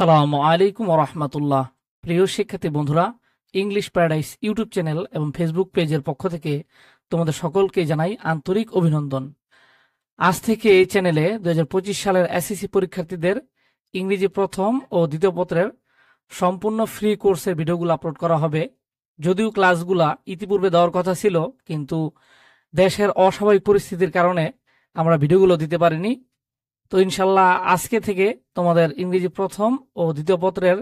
আসসালামু আলাইকুম ওয়া রাহমাতুল্লাহ। প্রিয় শিক্ষার্থী বন্ধুরা, ইংলিশ প্যারাডাইস ইউটিউব চ্যানেল এবং ফেসবুক পেজের পক্ষ থেকে তোমাদের সকলকে জানাই আন্তরিক অভিনন্দন। আজ থেকে এই চ্যানেলে 2025 সালের এসএসসি পরীক্ষার্থীদের ইংরেজি প্রথম ও দ্বিতীয় পত্রের সম্পূর্ণ ফ্রি কোর্সের ভিডিওগুলো আপলোড করা হবে। যদিও ক্লাসগুলা ইতিপূর্বে দেওয়ার কথা ছিল, কিন্তু দেশের অস্বাভাবিক পরিস্থিতির কারণে আমরা ভিডিওগুলো দিতে পারিনি। তো ইনশাল্লাহ আজকে থেকে তোমাদের ইংরেজি প্রথম ও দ্বিতীয় পত্রের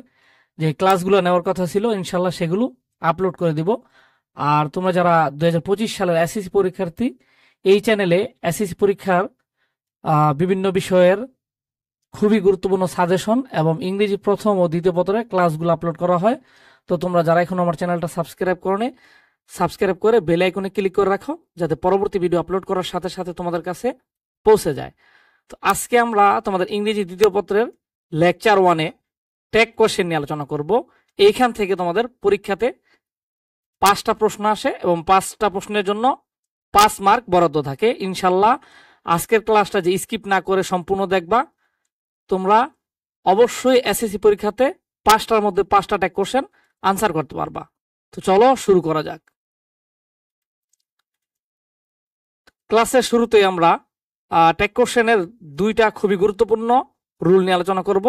যে ক্লাসগুলো নেওয়ার কথা ছিল ইনশাল্লাহ সেগুলো আপলোড করে দিব। আর তোমরা যারা 2025 সালের এসএসসি পরীক্ষার্থী, এই চ্যানেলে এসএসসি পরীক্ষার বিভিন্ন বিষয়ের খুবই গুরুত্বপূর্ণ সাজেশন এবং ইংরেজি প্রথম ও দ্বিতীয় পত্রের ক্লাসগুলো আপলোড করা হয়। তো তোমরা যারা এখন আমার চ্যানেলটা সাবস্ক্রাইব করোনি, সাবস্ক্রাইব করে বেল আইকনে ক্লিক করে রাখো, যাতে পরবর্তী ভিডিও আপলোড করার সাথে সাথে তোমাদের কাছে পৌঁছে যায়। তো আজকে আমরা তোমাদের ইংরেজি দ্বিতীয় পত্রের লেকচার 1-এ ট্যাগ কোশ্চেন নিয়ে আলোচনা করব। এইখান থেকে তোমাদের পরীক্ষাতে 5টা প্রশ্ন আসে এবং 5টা প্রশ্নের জন্য 5 মার্ক বরাদ্দ থাকে। ইনশাল্লাহ আজকের ক্লাসটা যে স্কিপ না করে সম্পূর্ণ দেখবা, তোমরা অবশ্যই এসএসসি পরীক্ষাতে 5টার মধ্যে 5টা ট্যাগ কোশ্চেন আনসার করতে পারবা। তো চলো শুরু করা যাক। ক্লাসের শুরুতেই আমরা ট্যাগ কোশ্চেনের 2টা খুবই গুরুত্বপূর্ণ রুল নিয়ে আলোচনা করব।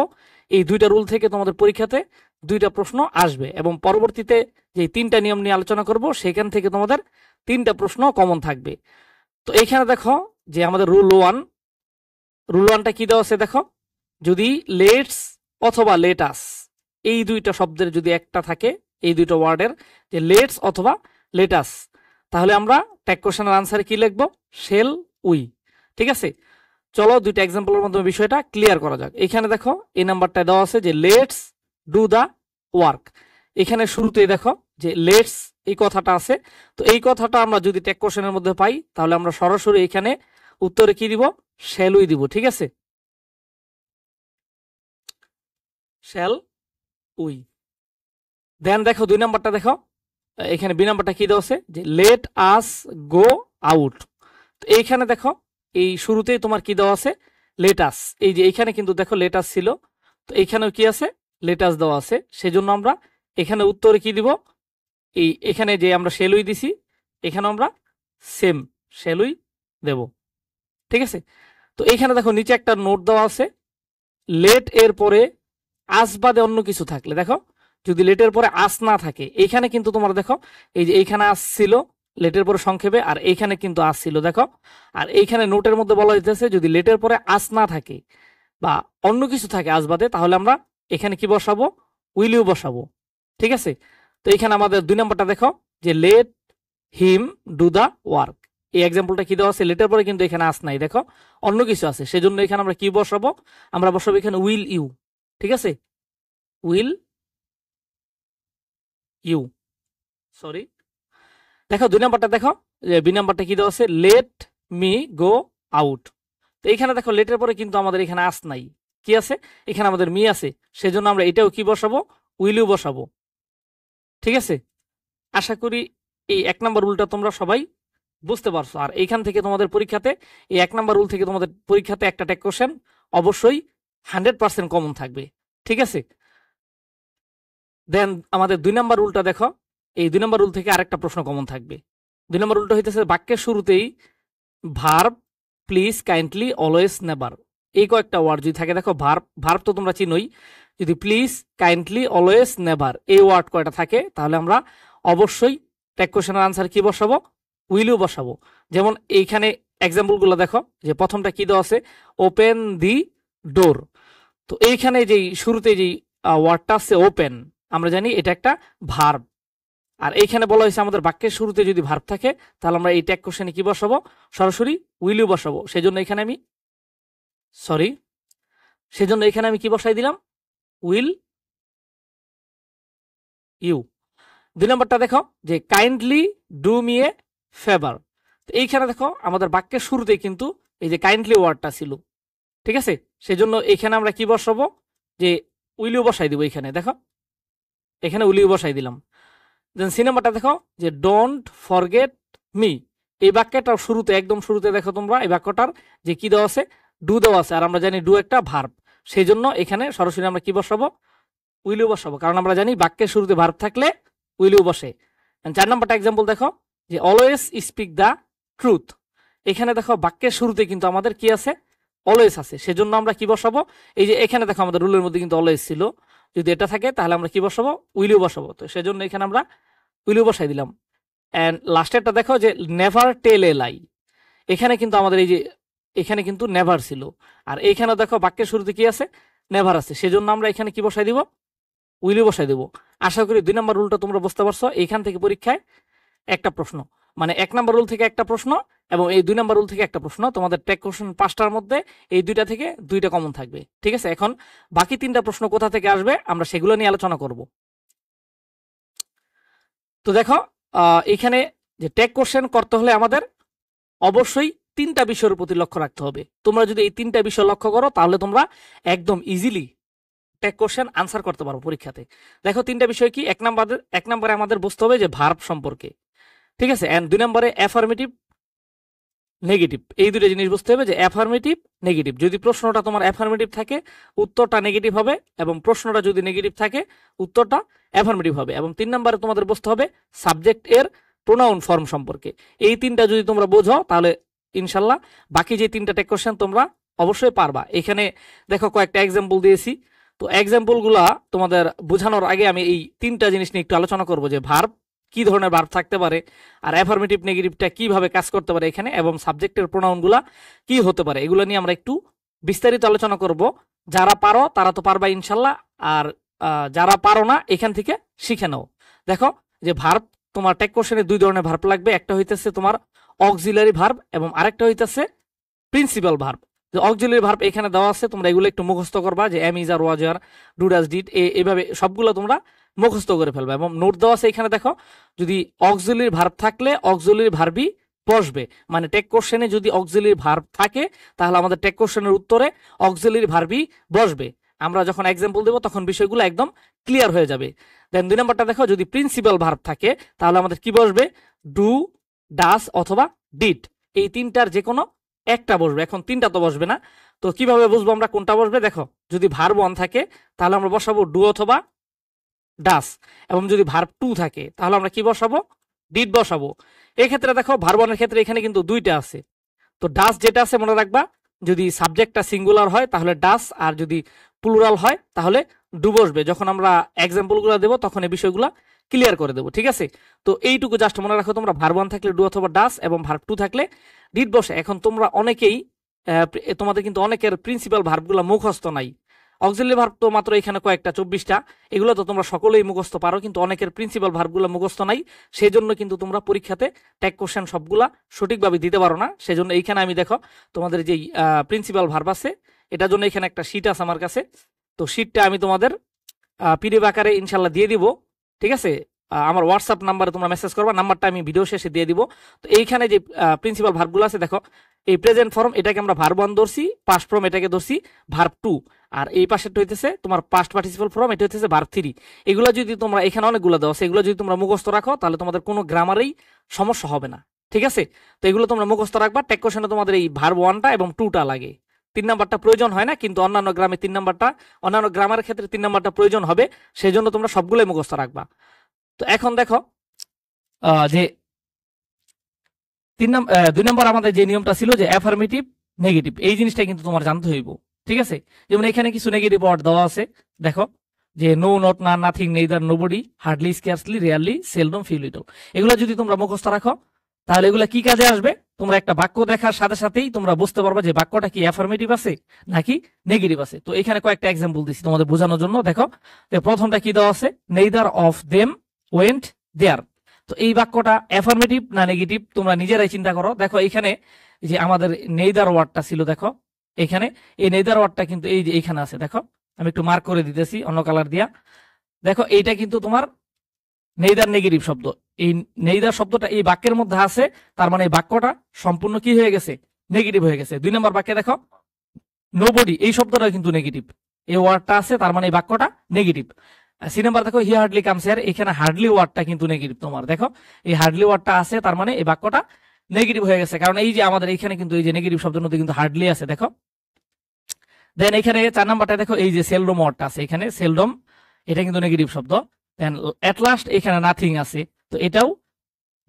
এই 2টা রুল থেকে তোমাদের পরীক্ষাতে 2টা প্রশ্ন আসবে এবং পরবর্তীতে যে 3টা নিয়ম নিয়ে আলোচনা করব সেখান থেকে তোমাদের 3টা প্রশ্ন কমন থাকবে। তো এইখানে দেখো যে আমাদের রুল 1টা কি দেওয়া আছে দেখো, যদি লেটস অথবা লেটাস এই 2টা শব্দের যদি একটা থাকে, এই 2টা ওয়ার্ডের যে লেটস অথবা লেটাস, তাহলে আমরা ট্যাগ কোশ্চেনের আনসারে কি লিখবো? Shell we. ঠিক আছে, চলো 2টা এক্সাম্পলের মাধ্যমে বিষয়টা ক্লিয়ার করা যাক। এখানে দেখো এই নাম্বারটা দেওয়া আছে যে লেটস ডু দা ওয়ার্ক। এখানে শুরুতেই দেখো যে লেটস এই কথাটা আছে। তো এই কথাটা আমরা যদি ট্যাগ কোশ্চেনের মধ্যে পাই তাহলে আমরা সরাসরি এখানে উত্তরে কি দিব? শ্যাল উই দিব। ঠিক আছে, শ্যাল উই। দেন দেখো 2 নাম্বারটা দেখো, এখানে বি নাম্বারটা কি দেওয়া আছে যে লেট আস গো আউট। তো এইখানে দেখো এই শুরুতেই তোমার কি দেওয়া আছে? লেটাস। এই যে এইখানে কিন্তু দেখো লেটাস ছিল, তো এইখানেও কি আছে? লেটাস দেওয়া আছে। সেজন্য আমরা এখানে উত্তরে কি দিব? এখানে যে আমরা শেলুই দিছি, এখানে আমরা সেম শেলুই দেব। ঠিক আছে, তো এইখানে দেখো নিচে একটা নোট দেওয়া আছে, লেট এর পরে আস বাদে অন্য কিছু থাকলে দেখো, যদি লেটের পরে আস না থাকে, এইখানে কিন্তু তোমার দেখো এই যে এইখানে আস ছিল লেটের পরে সংক্ষেপে, আর এইখানে কিন্তু আস ছিল দেখো। আর এইখানে নোটের মধ্যে বলা হইতেছে যদি লেটের পরে আস না থাকে বা অন্য কিছু থাকে আস বাদে, তাহলে আমরা এখানে কি বসাবো? উইল ইউ বসাবো। ঠিক আছে, তো এখানে আমাদের 2 নাম্বারটা দেখো যে let him do the work. এই এক্সাম্পলটা কি দেওয়া আছে? লেটের পরে কিন্তু এখানে আস নাই, দেখো অন্য কিছু আছে, সেজন্য এখানে আমরা কি বসাবো? আমরা বসাবো এখানে উইল ইউ। ঠিক আছে, উইল ইউ, সরি। দেখো 2 নাম্বারটা দেখো যে বি নাম্বারটা কি দেওয়া আছে? Let me go out. তো এখানে দেখো লেটের পরে কিন্তু আমাদের এখানে আস নাই, কি আছে? এখানে আমাদের মি আছে, সেজন্য আমরা এটাও কি বসাবো? উইল ইউ বসাবো। ঠিক আছে, আশা করি এই 1 নাম্বার রুলটা তোমরা সবাই বুঝতে পারছো। আর এইখান থেকে তোমাদের পরীক্ষাতে এই 1 নাম্বার রুল থেকে তোমাদের পরীক্ষাতে একটা ট্যাগ কোশ্চেন অবশ্যই 100% কমন থাকবে। ঠিক আছে, দেন আমাদের 2 নাম্বার রুলটা দেখো, এই 2 নাম্বার রুল থেকে আরেকটা প্রশ্ন কমন থাকবে। 2 নাম্বার রুলটা হইতেছে বাক্যের শুরুতেই verb, please, kindly, always, never এই কয়েকটা ওয়ার্ড যদি থাকে, দেখো ভার্ব তো তোমরা চিনোই, যদি প্লিজ, কাইন্ডলি, অলওয়েজ, নেভার এই ওয়ার্ড কয়টা থাকে, তাহলে আমরা অবশ্যই ট্যাগ কোশ্চেনের আনসার কি বসাবো? উইল ইউ বসাবো। যেমন এইখানে এক্সাম্পলগুলো দেখো যে প্রথমটা কি দেওয়া আছে? ওপেন দি ডোর। তো এইখানে যেই শুরুতে যেই ওয়ার্ডটা আছে ওপেন, আমরা জানি এটা একটা ভার্ব। আর এইখানে বলা হয়েছে আমাদের বাক্যের শুরুতে যদি ভার্ব থাকে, তাহলে আমরা এই ট্যাগ কোশ্চেনে কি বসাবো? সরাসরি উইল ইউ বসাবো। সেজন্য এখানে আমি কি বসাই দিলাম? Will you. 2 নাম্বারটা দেখো যে kindly do me a favour. তো এইখানে দেখো আমাদের বাক্যের শুরুতেই কিন্তু এই যে কাইন্ডলি ওয়ার্ডটা ছিল। ঠিক আছে, সেজন্য এখানে আমরা কি বসাবো? যে উইল ইউ বসাই দিব। এখানে দেখো এখানে উইল ইউ বসাই দিলাম। দেন সি নাম্বারটা দেখো যে ডোন্ট ফরগেট মি। এই বাক্যটার শুরুতে একদম শুরুতে দেখো তোমরা এই বাক্যটার যে কি দেওয়া আছে? ডু দেওয়া আছে, আর আমরা জানি ডু একটা ভার্ব। সেই জন্য এখানে সরাসরি আমরা কি বসাবো, উইল বসাবো, কারণ আমরা জানি বাক্যের শুরুতে ভার্ব থাকলে উইল বসে। 4 নম্বরটা এক্সাম্পল দেখো যে অলওয়েজ স্পিক দ্য ট্রুথ। এখানে দেখো বাক্যের শুরুতে কিন্তু আমাদের কি আছে, অলওয়েজ আছে, সেজন্য আমরা কি বসাবো, এই যে এখানে দেখো আমাদের রুলের মধ্যে কিন্তু অলওয়েজ ছিল, যদি এটা থাকে তাহলে আমরা কি বসাবো, উইল বসাবো। তো সেজন্য এখানে আমরা উইল বসাই দিলাম। অ্যান্ড লাস্টেরটা দেখো যে নেভার টেল এ লাই। এখানে কিন্তু আমাদের এই যে এখানে কিন্তু নেভার ছিল, আর এইখানে দেখো বাক্যের শুরুতে কি আছে, নেভার আছে, সেজন্য আমরা এখানে কি বসাই দিব, উইল বসাই দেব। আশা করি 2 নম্বর রুলটা তোমরা বুঝতে পারছো। এইখান থেকে পরীক্ষায় একটা প্রশ্ন, মানে 1 নম্বর রুল থেকে একটা প্রশ্ন এবং এই 2 নম্বর রুল থেকে একটা প্রশ্ন, তোমাদের টেক কোশ্চেন 5টার মধ্যে এই 2টা থেকে 2টা কমন থাকবে। ঠিক আছে, এখন বাকি 3টা প্রশ্ন কোথা থেকে আসবে আমরা সেগুলো নিয়ে আলোচনা করব। তো দেখো এখানে যে টেক কোশ্চেন করতে হলে আমাদের অবশ্যই 3টা বিষয়ের প্রতি লক্ষ্য রাখতে হবে। তোমরা যদি এই 3টা বিষয় লক্ষ্য করো তাহলে তোমরা একদম ইজিলি টেক কোশ্চেন আনসার করতে পারো পরীক্ষাতে। দেখো 3টা বিষয় কি, 1 নম্বরে আমাদের বুঝতে হবে যে ভার্ব সম্পর্কে, ঠিক আছে, এন্ড 2 নম্বরে অ্যাফার্মেটিভ নেগেটিভ। এই দুটো জিনিস বুঝতে হবে যে অ্যাফার্মেটিভ নেগেটিভ, যদি প্রশ্নটা তোমার অ্যাফার্মেটিভ থাকে উত্তরটা নেগেটিভ হবে, এবং প্রশ্নটা যদি নেগেটিভ থাকে উত্তরটা অ্যাফার্মেটিভ হবে। এবং 3 নম্বরে তোমাদের বুঝতে হবে সাবজেক্ট এর প্রোনাউন ফর্ম সম্পর্কে। এই 3টা যদি তোমরা বোঝো তাহলে ইনশাল্লাহ বাকি যে 3টা টেক কোশ্চেন তোমরা অবশ্যই পারবা। এখানে দেখো কয়েকটা এক্সাম্পল দিয়েছি, তো এক্সাম্পলগুলা তোমাদের বোঝানোর আগে আমি এই 3টা জিনিস নিয়ে একটু আলোচনা করব যে ভার্ব কি ধরনের ভার্ব থাকতে পারে, আর অ্যাফার্মেটিভ নেগেটিভটা কিভাবে কাজ করতে পারে এখানে, এবং সাবজেক্টের প্রোনাউনগুলা কি হতে পারে, এগুলো নিয়ে আমরা একটু বিস্তারিত আলোচনা করব। যারা পারো তারা তো পারবা ইনশাল্লাহ, আর যারা পারো না এখান থেকে শিখে নাও। দেখো যে ভার্ব তোমার টেক কোশ্চেনে 2 ধরনের ভার্ব লাগবে, একটা হইতেছে তোমার অক্সিলারি ভার্ব এবং আরেকটা হইতেছে প্রিন্সিপাল ভার্ব। যে অক্সিলারি ভার্ব এখানে দেওয়া আছে, তোমরা এগুলো একটু মুখস্থ করবা, যে এম ইজ আর ওয়াজ আর ডু ডাজ ডিড এইভাবে সবগুলো তোমরা মুখস্থ করে ফেলবা। এবং নোট দেওয়া আছে এখানে দেখো, যদি অক্সিলারি ভার্ব থাকলে অক্সিলারি ভার্বই বসবে, মানে টেক কোশ্চেনে যদি অক্সিলারি ভার্ব থাকে তাহলে আমাদের টেক কোশ্চেনের উত্তরে অক্সিলারি ভার্বই বসবে। আমরা যখন এক্সাম্পল দেব তখন বিষয়গুলো একদম ক্লিয়ার হয়ে যাবে। দেন 2 নম্বরটা দেখো, যদি প্রিন্সিপাল ভার্ব থাকে তাহলে আমাদের কি বসবে, ডু, ডাস অথবা ডিড, এই 3টার যে কোনো একটা বসবে। এখন 3টা তো বসবে না, তো কিভাবে বুঝবো আমরা কোনটা বসবে, দেখো যদি ভার্ব 1 থাকে তাহলে আমরা বসাবো ডু অথবা ডাস, এবং যদি ভার্ব 2 থাকে তাহলে আমরা কি বসাবো, ডিড বসাবো। এই ক্ষেত্রে দেখো ভার্ব 1 এর ক্ষেত্রে এখানে কিন্তু 2টা আছে, তো ডাস যেটা আছে মনে রাখবা, যদি সাবজেক্টটা সিঙ্গুলার হয় তাহলে ডাস, আর যদি প্লুরাল হয় তাহলে ডু বসবে। যখন আমরা এক্সাম্পলগুলো দেবো তখন এই বিষয়গুলো ক্লিয়ার করে দেবো, ঠিক আছে। তো এইটুকু জাস্ট মনে রাখো, তোমরা ভার্ব 1 থাকলে ডু অথবা ডাস এবং ভার্ব 2 থাকলে ডিড বসে। এখন তোমরা অনেকেই তোমাদের কিন্তু অনেকের প্রিন্সিপাল ভার্বগুলো মুখস্থ নাই, অক্সিলারি ভার্ব তো মাত্র এখানে কয়েকটা 24টা, এগুলো তো তোমরা সকলেই মুখস্থ পারো, কিন্তু অনেকের প্রিন্সিপাল ভার্বগুলো মুখস্থ নাই, সেই জন্য কিন্তু তোমরা পরীক্ষাতে টেক কোশ্চেন সবগুলা সঠিকভাবে দিতে পারো না। সেই জন্য এইখানে আমি দেখো তোমাদের যেই প্রিন্সিপাল ভার্ব আছে এটার জন্য এখানে একটা শিট আছে আমার কাছে, তো শিটটা আমি তোমাদের পিডিএফ আকারে ইনশাল্লাহ দিয়ে দিব, ঠিক আছে। আমার হোয়াটসঅ্যাপ নাম্বারে তোমরা মেসেজ করবা, নাম্বারটা আমি ভিডিও শেষে দিয়ে দিব। তো এইখানে যে প্রিন্সিপাল ভার্বগুলো আছে দেখো, এই প্রেজেন্ট ফর্ম এটাকে আমরা ভার্ব 1 ধরছি, পাস্ট ফর্ম এটাকে ধরছি ভার্ব 2, আর এই পাশেরটা হইতেছে তোমার পাস্ট পার্টিসিপাল ফর্ম, এটা হইতেছে ভার্ব 3। এগুলো যদি তোমরা এখানে অনেকগুলো দেওয়া আছে, এগুলো যদি তোমরা মুখস্থ রাখো তাহলে তোমাদের কোনো গ্রামারেই সমস্যা হবে না, ঠিক আছে। তো এগুলো তোমরা মুখস্থ রাখবা। টেক কোশ্চেনে তোমাদের এই ভার্ব 1টা এবং 2টা লাগে, 3 নাম্বারটা প্রয়োজন হয় না, কিন্তু অন্যান্য গ্রামে 3 নাম্বারটা, অন্যান্য গ্রামারের ক্ষেত্রে 3 নাম্বারটা প্রয়োজন হবে, সেই জন্য তোমরা সবগুলোই মুখস্থ রাখবা। তো এখন দেখো যে 2 নম্বর আমাদের যে নিয়মটা ছিল যে অ্যাফার্মেটিভ নেগেটিভ, এই জিনিসটা কিন্তু তোমার জানতে হইব, ঠিক আছে। যেমন এখানে কিছু নেগেটিভ ওয়ার্ড দেওয়া আছে, দেখো যে নো, নট, না, nothing, neither, nobody, hardly, scarcely, rarely, seldom, few little, এগুলো যদি তোমরা মুখস্থ রাখো তাহলে এগুলা কি কাজে আসবে, তোমরা একটা বাক্য দেখার সাথে সাথেই তোমরা বুঝতে পারবা যে বাক্যটা কি অ্যাফার্মেটিভ আছে নাকি নেগেটিভ আছে। তো এখানে কয়েকটা এক্সাম্পল দিচ্ছি তোমাদের বোঝানোর জন্য। দেখো যে প্রথমটা কি দেওয়া আছে, neither of them went there, তো এই বাক্যটা অ্যাফার্মেটিভ না নেগেটিভ তোমরা নিজেরাই চিন্তা করো। দেখো এখানে যে আমাদের নেইদার ওয়ার্ডটা ছিল, দেখো এখানে এই নেইদার ওয়ার্ডটা কিন্তু এই যে এইখানে আছে, দেখো আমি একটু মার্ক করে দিতেছি অন্য কালার দিয়া, দেখো এইটা কিন্তু তোমার নেইদার নেগেটিভ শব্দ, এই নেইদার শব্দটা এই বাক্যের মধ্যে আছে, তার মানে এই বাক্যটা সম্পূর্ণ কি হয়ে গেছে, নেগেটিভ হয়ে গেছে। 2 নম্বর বাক্যে দেখো নোবডি, এই শব্দটা কিন্তু নেগেটিভ, এই ওয়ার্ডটা আছে, তার মানে এই বাক্যটা নেগেটিভ। সি নাম্বার দেখো হি হার্ডলি কামস হিয়ার, এখানে হার্ডলি ওয়ার্ডটা কিন্তু নেগেটিভ, তোমার দেখো এই হার্ডলি ওয়ার্ডটা আছে, তার মানে এই বাক্যটা নেগেটিভ হয়ে গেছে, কারণ এই যে আমাদের এখানে কিন্তু এই যে নেগেটিভ শব্দের মধ্যে কিন্তু হার্ডলি আছে। দেখো দেন এখানে 4 নাম্বারটা দেখো, এই যে সেলডম ওয়ার্ডটা আছে এখানে, সেলডম এটা কিন্তু নেগেটিভ শব্দ। দেন এট লাস্ট এখানে নাথিং আছে, তো এটাও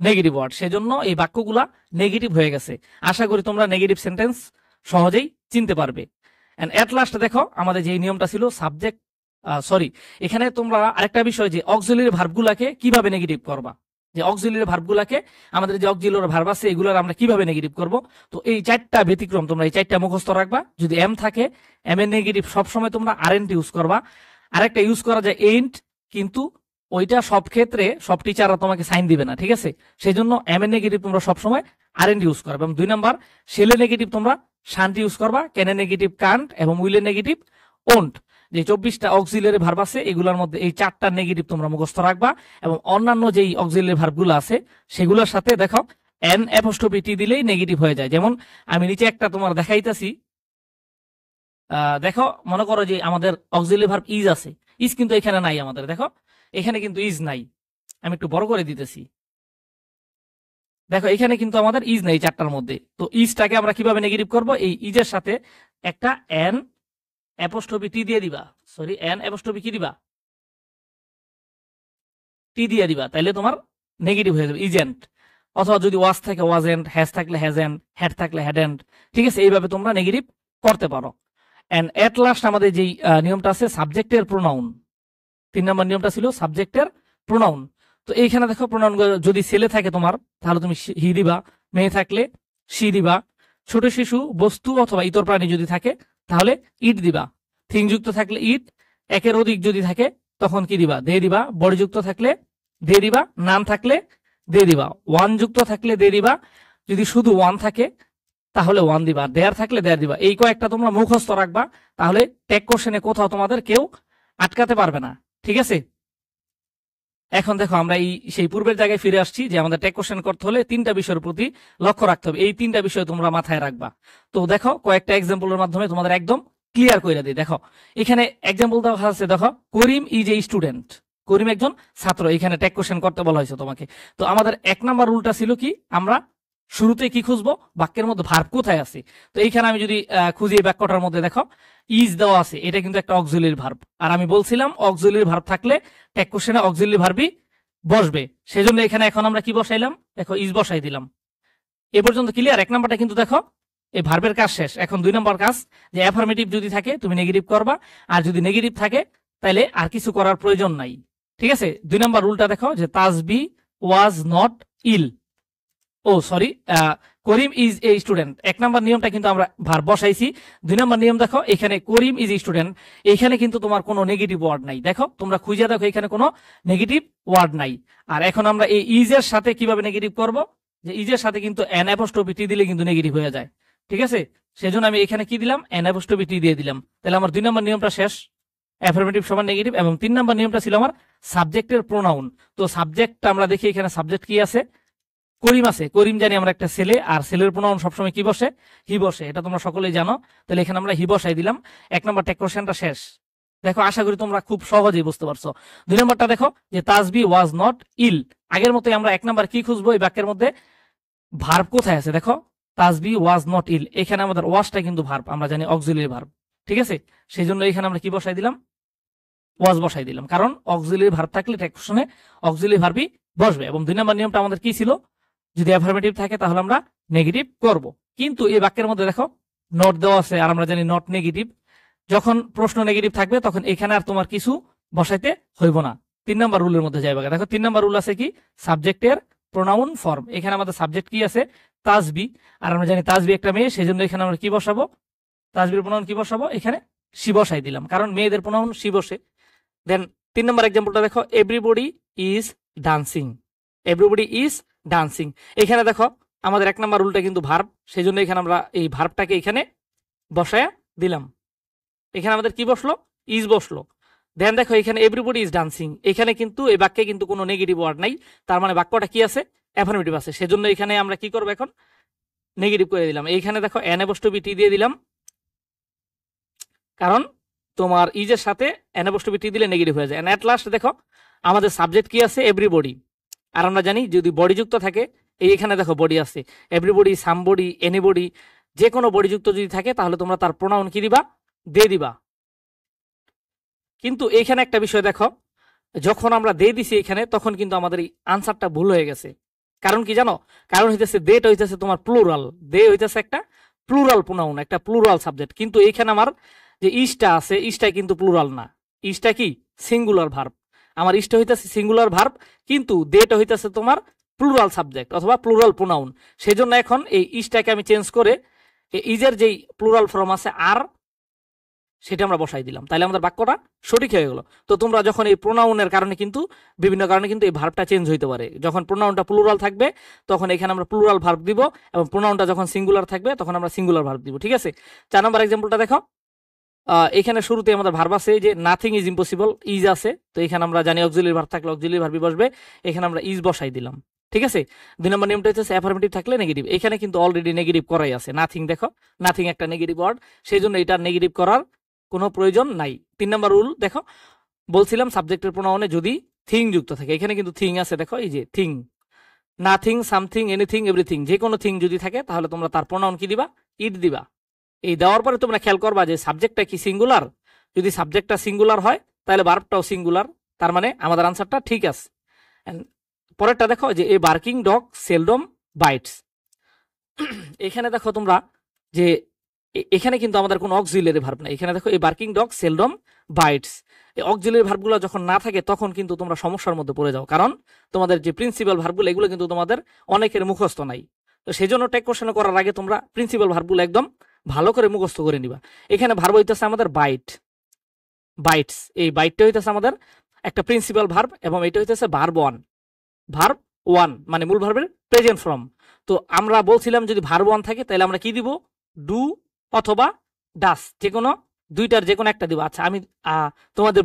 নেগেটিভ ওয়ার্ড, সেজন্য এই বাক্যগুলা নেগেটিভ হয়ে গেছে। আশা করি তোমরা নেগেটিভ সেন্টেন্স সহজেই চিনতে পারবে। এন্ড এট লাস্ট দেখো আমাদের যে নিয়মটা ছিল সাবজেক্ট, সরি, এখানে তোমরা আরেকটা বিষয় যে অক্সিলারি ভার্বগুলাকে কিভাবে নেগেটিভ করবা, যে অক্সিলারি ভার্বগুলাকে, আমাদের যে অক্সিলারি ভার্ব আছে এগুলোর আমরা কিভাবে নেগেটিভ করব। তো এই 4টা ব্যতিক্রম তোমরা এই 4টা মুখস্থ রাখবা। যদি এম থাকে, এম এর নেগেটিভ সবসময় তোমরা আরএনট ইউজ করবা। আরেকটা ইউজ করা যায় এন্ট, কিন্তু ওইটা সব ক্ষেত্রে সব টিচাররা তোমাকে সাইন দিবে না, ঠিক আছে। সেই জন্য এম এর নেগেটিভ তোমরা সবসময় আরএনট ইউজ করবা। এবং 2 নাম্বার, শেলের নেগেটিভ তোমরা শান্ট ইউজ করবা, ক্যানের নেগেটিভ কান্ট, এবং উইলের নেগেটিভ ওন্ট। যে 24টা অক্সিলারি ভার্ব আছে এগুলোর মধ্যে এই 4টা নেগেটিভ তোমরা মুখস্থ রাখবা। এবং অন্যান্য যেই অক্সিলারি ভার্বগুলো আছে সেগুলোর সাথে দেখো এন অ্যাপোস্ট্রফি টি দিলেই নেগেটিভ হয়ে যায়। যেমন আমি নিচে একটা তোমার দেখাইতাছি, দেখো, মনে করো যে আমাদের অক্সিলারি ভার্ব ইজ আছে, ইজ কিন্তু এখানে নাই আমাদের, দেখো এখানে কিন্তু ইজ নাই। আমি একটু বড় করে দিতেছি, দেখো এখানে কিন্তু আমাদের ইজ নেই 4টার মধ্যে। তো ইজটাকে আমরা কিভাবে নেগেটিভ করব, এই ইজের সাথে একটা এন অ্যাপোস্ট্রফি টি দিয়ে দিবা, সরি এন অ্যাপোস্ট্রফি কি দিবা, টি দিয়ে দিবা, তাইলে তোমার নেগেটিভ হয়ে যাবে ইজেন্ট। অথবা যদি ওয়াজ থাকে ওয়াজেন্ট, হ্যাজ থাকলে হ্যাজেন্ট, হ্যাড থাকলে হ্যাডেন্ট, ঠিক আছে, এইভাবে তোমরা নেগেটিভ করতে পারো। এন্ড এট লাস্ট আমাদের যেই নিয়মটা আছে সাবজেক্টের প্রোনাউন, 3 নম্বর নিয়মটা ছিল সাবজেক্টের প্রোনাউন। তো এইখানে দেখো প্রোনাউন, যদি ছেলে থাকে তোমার তাহলে তুমি হি দিবা, মেয়ে থাকলে সি দিবা, ছোট শিশু, বস্তু অথবা ইতর প্রাণী যদি থাকে তাহলে ইট দিবা, থিং যুক্ত থাকলে ইট, একের অধিক যদি থাকে তখন কি দিবা, দে দিবা, বড় যুক্ত থাকলে দে দিবা, নাম থাকলে দে দিবা, ওয়ান যুক্ত থাকলে দে দিবা, যদি শুধু ওয়ান থাকে তাহলে ওয়ান দিবা, দেয়ার থাকলে দেয়ার দিবা। এই কয়েকটা তোমরা মুখস্থ রাখবা, তাহলে টেক কোশ্চেনে কোথাও তোমাদের কেউ আটকাতে পারবে না, ঠিক আছে। এখন দেখো আমরা সেই পূর্বের জায়গায় ফিরে আসছি, যে আমাদের টেক কোশ্চেন করতে হলে 3টা বিষয়ের প্রতি লক্ষ্য রাখতে হবে। এই 3টা বিষয় তোমরা মাথায় রাখবা। তো দেখো কয়েকটা এক্সাম্পলের মাধ্যমে তোমাদের একদম ক্লিয়ার করে দিই। দেখো এখানে এক্সাম্পল দেওয়া আছে, দেখো করিম ইজ এ স্টুডেন্ট, করিম একজন ছাত্র, এখানে টেক কোশ্চেন করতে বলা হয়েছে তোমাকে। তো আমাদের 1 নাম্বার রুলটা ছিল কি, আমরা শুরুতে কি খুঁজবো, বাক্যের মধ্যে ভার্ব কোথায় আছে। তো এইখানে আমি যদি খুঁজি এই বাক্যটার মধ্যে দেখো ইজ দেওয়া আছে, এটা কিন্তু একটা অক্সিলারি ভার্ব। আর আমি বলছিলাম অক্সিলারি ভার্ব থাকলে টেক কোশ্চেনে অক্সিলারি ভার্বই বসবে, সেজন্য এখানে এখন আমরা কি বসাইলাম, দেখো ইজ বসাই দিলাম। এ পর্যন্ত ক্লিয়ার। 1 নাম্বারটা কিন্তু দেখো এই ভার্বের কাজ শেষ। এখন 2 নাম্বার কাজ, যে অ্যাফার্মেটিভ যদি থাকে তুমি নেগেটিভ করবা, আর যদি নেগেটিভ থাকে তাহলে আর কিছু করার প্রয়োজন নাই, ঠিক আছে। 2 নাম্বার রুলটা দেখো, যে Tasbi was not ill, oh sorry, Karim is a student. 1 number নিয়মটা কিন্তু আমরা ভার্ব বসাইছি। 2 নাম্বার নিয়ম দেখো, এখানে করিম ইজ এ স্টুডেন্ট, এখানে কিন্তু তোমার কোনো নেগেটিভ ওয়ার্ড নাই, দেখো তোমরা খুঁজে দেখো এখানে কোনো নেগেটিভ ওয়ার্ড নাই। আর এখন আমরা এই ইজের সাথে কিভাবে নেগেটিভ করব, যে ইজের সাথে কিন্তু এন অ্যাপোস্ট্রফি টি দিলে কিন্তু নেগেটিভ হয়ে যায়, ঠিক আছে। সেজন্য আমি এখানে কি দিলাম, এন অ্যাপোস্ট্রফি টি দিয়ে দিলাম। তাহলে আমার 2 নাম্বার নিয়মটা শেষ, অ্যাফার্মেটিভ সমান নেগেটিভ। এবং 3 নাম্বার নিয়মটা ছিল আমার সাবজেক্টের প্রোনাউন। তো সাবজেক্টটা আমরা দেখি এখানে সাবজেক্ট কি আছে, করিম আছে, করিম জানি আমরা একটা ছেলে, আর ছেলের প্রোনাউন সবসময় কি বসে, হি বসে, এটা তোমরা সকলেই জানো। তাহলে এখানে আমরা হি বসাই দিলাম। 1 নাম্বার টেক কোশ্চেনটা শেষ। দেখো আশা করি তোমরা খুব সহজেই বুঝতে পারছো। 2 নাম্বারটা দেখো, যে তাসবি ওয়াজ নট ইল, আগের মতোই আমরা 1 নাম্বার কি খুঁজবো, এই বাক্যের মধ্যে ভার্ব কোথায় আছে, দেখো তাসবি ওয়াজ নট ইল, এখানে আমাদের ওয়াজটা কিন্তু ভার্ব, আমরা জানি অক্সিলারি ভার্ব, ঠিক আছে। সেই জন্য এখানে আমরা কি বসাই দিলাম, ওয়াজ বসাই দিলাম, কারণ অক্সিলারি ভার্ব থাকলে টেক কোশ্চেনে অক্সিলারি ভার্বই বসবে। এবং 2 নাম্বার নিয়মটা আমাদের কি ছিল, যদি অ্যাফার্মেটিভ থাকে তাহলে আমরা নেগেটিভ করব। কিন্তু এই বাক্যের মধ্যে দেখো নট দেওয়া আছে, আর আমরা জানি নট নেগেটিভ, যখন প্রশ্ন নেগেটিভ থাকবে তখন এখানে আর তোমার কিছু বসাইতে হইব না। 3 নাম্বার রুলের মধ্যে যাইবা, দেখো 3 নাম্বার রুল আছে কি, সাবজেক্টের প্রোনাউন ফর্ম। এখানে আমাদের সাবজেক্ট কি আছে, তাসবি, আর আমরা জানি তাসবি একটা মেয়ে, সেই জন্য এখানে আমরা কি বসাবো, তাসবির প্রোনাউন কি বসাবো, এখানে সি বসাই দিলাম, কারণ মেয়েদের প্রোনাউন সি বসে। দেন 3 নাম্বার এক্সাম্পলটা দেখো, everybody is dancing, everybody is dancing. এখানে দেখো আমাদের 1 নাম্বার রুলটা কিন্তু ভার্ব, সেই জন্য এখানে আমরা এই ভার্বটাকে এখানে বসায়া দিলাম। এখানে আমাদের কি বসলো, ইজ বসলো। দেন দেখো এখানে এভরিবডি ইজ ডান্সিং, এখানে কিন্তু এই বাক্যে কিন্তু কোনো নেগেটিভ ওয়ার্ড নাই, তার মানে বাক্যটা কি আছে, অ্যাফার্মেটিভ আছে। সেজন্য এখানে আমরা কি করবো, এখন নেগেটিভ করে দিলাম। এইখানে দেখো এন অ্যাপোস্ট্রফি টি দিয়ে দিলাম, কারণ তোমার ইজের সাথে এন অ্যাপোস্ট্রফি টি দিলে নেগেটিভ হয়ে যায়। এন্ড এট লাস্ট দেখো আমাদের সাবজেক্ট কি আছে, এভরিবডি, আর আমরা জানি যদি বডি যুক্ত থাকে, এইখানে দেখো বডি আছে, এভরিবডি, সামবডি, এনিবডি, যে কোনো বডি যুক্ত যদি থাকে তাহলে তোমরা তার প্রোনাউন কি দিবা, দে দিবা। কিন্তু এইখানে একটা বিষয় দেখো, যখন আমরা দে দিছি এখানে, তখন কিন্তু আমাদের এই আনসারটা ভুল হয়ে গেছে। কারণ কি জানো? কারণ হইতেছে দেটা হইতেছে তোমার প্লুরাল, দে হইতেছে একটা প্লুরাল প্রোনাউন, একটা প্লুরাল সাবজেক্ট। কিন্তু এইখানে আমার যে ইসটা আছে, ইসটা কিন্তু প্লুরাল না, ইসটা কি সিঙ্গুলার ভার্ব। আমার ইসটা হইতেছে সিঙ্গুলার ভার্ব, কিন্তু দেটা হইতেছে তোমার প্লুরাল সাবজেক্ট অথবা প্লুরাল প্রোনাউন। সেজন্য এখন এই ইসটাকে আমি চেঞ্জ করে ইজের যেই প্লুরাল ফর্ম আছে আর, সেটা আমরা বসাই দিলাম, তাহলে আমাদের বাক্যটা সঠিক হয়ে গেল। তো তোমরা যখন এই প্রোনাউনের কারণে কিন্তু বিভিন্ন কারণে কিন্তু এই ভার্বটা চেঞ্জ হইতে পারে। যখন প্রোনাউনটা প্লুরাল থাকবে তখন এখানে আমরা প্লুরাল ভার্ব দিব, এবং প্রোনাউনটা যখন সিঙ্গুলার থাকবে তখন আমরা সিঙ্গুলার ভার্ব দিব। ঠিক আছে, 4 নম্বর এক্সাম্পলটা দেখো। এখানে শুরুতে আমাদের ভার্ব আছে যে নাথিং ইজ ইম্পসিবল, ইজ আছে। তো এখানে আমরা জানি অক্সিলিয়ারি ভার্ব থাকলে অক্সিলিয়ারি ভার্বই বসবে, এখানে আমরা ইজ বসাই দিলাম। ঠিক আছে, 2 নম্বর নিয়মটা হচ্ছে অ্যাফার্মেটিভ থাকলে নেগেটিভ। এখানে কিন্তু অলরেডি নেগেটিভ করাই আছে, নাথিং। দেখো নাথিং একটা নেগেটিভ ওয়ার্ড, সেই জন্য এটা নেগেটিভ করার কোনো প্রয়োজন নাই। 3 নম্বর রুল দেখো, বলছিলাম সাবজেক্টের প্রোনাউনে যদি থিং যুক্ত থাকে, এখানে কিন্তু থিং আছে। দেখো এই যে thing, nothing, something, anything, everything, যে কোনো থিং যদি থাকে তাহলে তোমরা তার প্রোনাউন কি দিবা? ইট দিবা। এই দেওয়ার পরে তোমরা খেয়াল করবা যে সাবজেক্টটা কি সিঙ্গুলার। যদি সাবজেক্টটা সিঙ্গুলার হয় তাহলে ভার্বটাও সিঙ্গুলার, তার মানে আমাদের আনসারটা ঠিক আছে। পরেরটা দেখো যে a barking dog seldom bites. এখানে দেখো তোমরা যে এখানে কিন্তু আমাদের কোনো অক্সিলিয়ারি ভার্ব নাই। এখানে দেখো এই বার্কিং ডগ সেলডম বাইটস, এই অক্সিলিয়ারি ভার্বগুলো যখন না থাকে তখন কিন্তু তোমরা সমস্যার মধ্যে পড়ে যাও, কারণ তোমাদের যে প্রিন্সিপাল ভার্বগুলো এগুলো কিন্তু তোমাদের অনেকের মুখস্থ নাই। তো সেই জন্য টেক কোশ্চেন করার আগে তোমরা প্রিন্সিপাল ভার্বগুলো একদম ভালো করে মুখস্থ করে নিবা। এখানে ভার্ব হইতেছে আমাদের বাইট, বাইটস। এই বাইটটা হইতেছে আমাদের একটা প্রিন্সিপাল ভার্ব, এবং এটা হইতেছে ভার্ব ওয়ান। ভার্ব ওয়ান মানে মূল ভার্বের প্রেজেন্ট ফর্ম। তো আমরা বলছিলাম যদি ভার্ব ওয়ান থাকে তাহলে আমরা কি দিব? ডু অথবা ডাস, যে কোনো দুইটার যে কোনো একটা দিব। আচ্ছা, আমি তোমাদের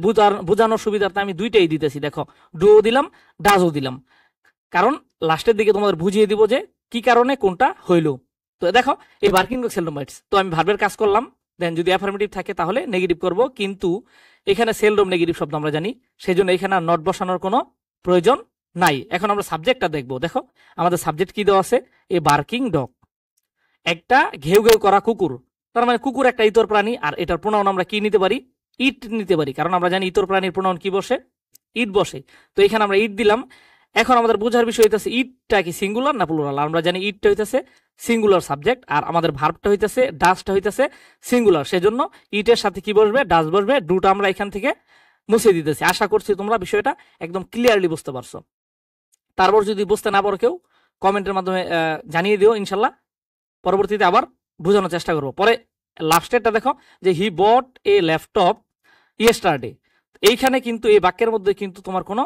বোঝানোর সুবিধার্থে আমি দুইটাই দিতেছি। দেখো, ডুও দিলাম, ডাসও দিলাম, কারণ লাস্টের দিকে তোমাদের বুঝিয়ে দিব যে কি কারণে কোনটা হইল। তো দেখো এই ওয়ার্কিং সেলডম বাইটস, তো আমি ভার্বের কাজ করলাম, দেন যদি অ্যাফার্মেটিভ থাকে তাহলে নেগেটিভ করব, কিন্তু এখানে সেলডম নেগেটিভ শব্দ আমরা জানি, সেই জন্য এখানে নট বসানোর কোনো প্রয়োজন নাই। এখন আমরা সাবজেক্টটা দেখবো। দেখো আমাদের সাবজেক্ট কি দেওয়া আছে? এ বার্কিং ডগ, একটা ঘেউ ঘেউ করা কুকুর। তার মানে কুকুর একটা ইতর প্রাণী, আর এটার প্রোনাউন আমরা কি নিতে পারি? ইট নিতে পারি, কারণ আমরা জানি ইতর প্রাণীর প্রোনাউন কি বসে? ইট বসে। তো এখানে আমরা ইট দিলাম। এখন আমাদের বোঝার বিষয় হইতেছে ইটটা কি সিঙ্গুলার না প্লুরাল। আমরা জানি ইটটা হইতেছে সিঙ্গুলার সাবজেক্ট, আর আমাদের ভার্বটা হইতেছে ডাসটা হইতেছে সিঙ্গুলার, সেজন্য ইটের সাথে কি বসবে? ডাস বসবে। ডুটা আমরা এখান থেকে মুছে দিতেছি। আশা করছি তোমরা বিষয়টা একদম ক্লিয়ারলি বুঝতে পারছো। তারপর যদি বুঝতে না পারো কেউ কমেন্টের মাধ্যমে জানিয়ে দিও, ইনশাল্লাহ পরবর্তীতে আবার বোঝানোর চেষ্টা করবো। পরে লাস্টেরটা দেখো যে হি বট এ ল্যাপটপ ইয়েস্টারডে। এইখানে কিন্তু এই বাক্যের মধ্যে কিন্তু তোমার কোনো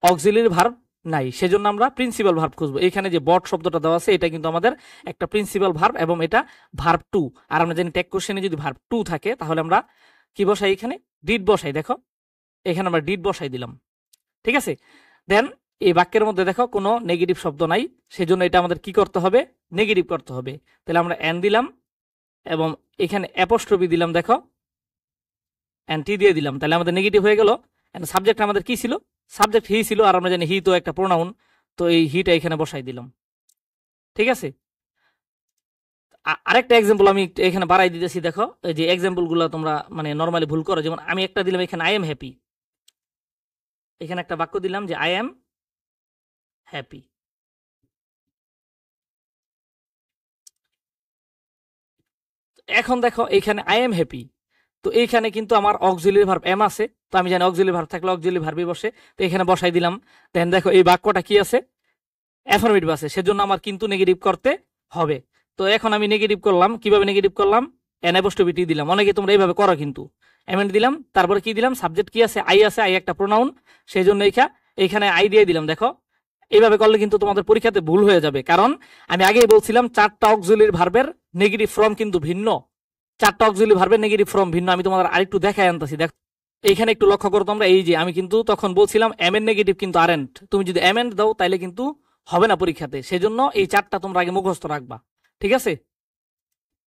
অক্সিলিয়ারি ভার্ব নাই, সেজন্য আমরা প্রিন্সিপাল ভার্ব খুঁজবো। এখানে যে বট শব্দটা দেওয়া আছে এটা কিন্তু আমাদের একটা প্রিন্সিপাল ভার্ব, এবং এটা ভার্ব টু। আর আমরা জানি টেক কোশ্চেনে যদি ভার্ব টু থাকে তাহলে আমরা কি বসাই? এখানে ডিড বসাই। দেখো এখানে আমরা ডিড বসাই দিলাম। ঠিক আছে, দেন এই বাক্যের মধ্যে দেখো কোনো নেগেটিভ শব্দ নাই, সেজন্য এটা আমাদের কি করতে হবে? নেগেটিভ করতে হবে। তাহলে আমরা এন দিলাম, এবং এখানে অ্যাপোস্ট্রফি দিলাম। দেখো এনটি দিয়ে দিলাম, তাহলে আমাদের নেগেটিভ হয়ে গেল। সাবজেক্ট আমাদের কি ছিল? সাবজেক্ট হি ছিল, আর আমরা জানি হি তো একটা প্রোনাউন, তো এই হিটা এখানে বসাই দিলাম। ঠিক আছে, আরেকটা এক্সাম্পল আমি এখানে বাড়াই দিতেছি। দেখো এই যে এক্সাম্পল গুলো তোমরা মানে নর্মালি ভুল করো, যেমন আমি একটা দিলাম এখানে আই এম হ্যাপি। এখানে একটা বাক্য দিলাম যে আই এম হ্যাপি। এখন দেখো এখানে আই এম হ্যাপি, তো এইখানে কিন্তু আমার অক্সিলিয়ারি ভার্ব এম আছে, তো আমি জানি অক্সিলিয়ারি ভার্ব থাকলে অক্সিলিয়ারি ভার্বই বসে, তো এখানে বসাই দিলাম। দেন দেখো এই বাক্যটা কি আছে? অ্যাফার্মেটিভ আছে, সেজন্য আমার কিন্তু নেগেটিভ করতে হবে। তো এখন আমি নেগেটিভ করলাম। কিভাবে নেগেটিভ করলাম? এন অ্যাপোস্ট্রফি টি দিলাম। অনেকে তোমরা এইভাবে করো, কিন্তু এমএন দিলাম, তারপরে কি দিলাম? সাবজেক্ট কি আছে? আই আছে, আই একটা প্রোনাউন, সেই জন্য এইখানে আই দিয়ে দিলাম। দেখো এইভাবে করলে কিন্তু তোমাদের পরীক্ষাতে ভুল হয়ে যাবে, কারণ আমি আগেই বলছিলাম 4টা অক্সিলিয়ারি ভার্বের নেগেটিভ ফর্ম কিন্তু ভিন্ন। 4টা অক্সিলিয়ারি ভার্বের নেগেটিভ ফর্ম ভিন্ন। আমি তোমাদের আরেকটু দেখাই আনতেছি। দেখ এইখানে একটু লক্ষ্য করো তোমরা, এই যে আমি কিন্তু তখন বলছিলাম এম এন নেগেটিভ কিন্তু আরেন্ট। তুমি যদি এম এন দাও তাইলে কিন্তু হবে না পরীক্ষাতে, সেজন্য এই 4টা তোমরা আগে মুখস্থ রাখবা। ঠিক আছে,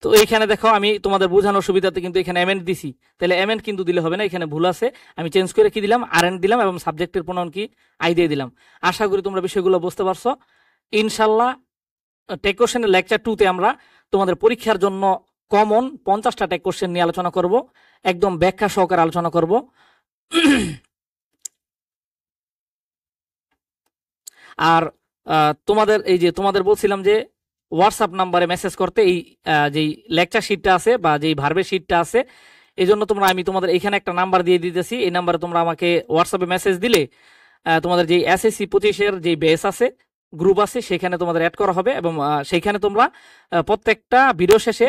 তো এইখানে দেখো আমি তোমাদের বোঝানোর সুবিধাতে কিন্তু এখানে এম এন দিছি, তাহলে এম এন কিন্তু দিলে হবে না, এখানে ভুল আছে। আমি চেঞ্জ করে কি দিলাম? আরেন্ট দিলাম, এবং সাবজেক্টের প্রোনাউন কি? আই দিয়ে দিলাম। আশা করি তোমরা বিষয়গুলো বুঝতে পারছো। ইনশাল্লাহ টেক কোশ্চেনের লেকচার 2 তে আমরা তোমাদের পরীক্ষার জন্য কমন 50টা ট্যাগ কোশ্চেন নিয়ে আলোচনা করব, একদম ব্যাখ্যা সহকারে আলোচনা করব। আর তোমাদের এই যে তোমাদের বলছিলাম যে হোয়াটসঅ্যাপ নাম্বারে মেসেজ করতে, এই যেই লেকচার শিটটা আছে বা যেই ভার্বের শিটটা আছে, এই জন্য আমি তোমাদের এখানে একটা নাম্বার দিয়ে দিতেছি। এই নাম্বারে তোমরা আমাকে হোয়াটসঅ্যাপে মেসেজ দিলে তোমাদের যেই SSC 25-এর যেই বেস আছে, গ্রুপ আছে, সেখানে তোমাদের অ্যাড করা হবে এবং সেইখানে তোমরা প্রত্যেকটা ভিডিও শেষে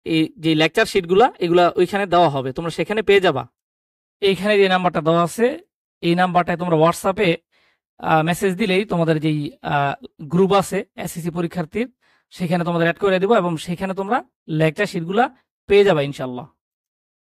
এই যে লেকচার শিটগুলা এগুলা ওইখানে দেওয়া হবে, তোমরা সেখানে পেয়ে যাবা। এইখানে যে নাম্বারটা দেওয়া আছে, এই নাম্বারটায় তোমরা হোয়াটসঅ্যাপে মেসেজ দিলেই তোমাদের যেই গ্রুপ আছে SSC পরীক্ষার্থীর, সেখানে তোমাদের অ্যাড করে দেবো এবং সেখানে তোমরা লেকচার শিটগুলা পেয়ে যাবা ইনশাল্লাহ।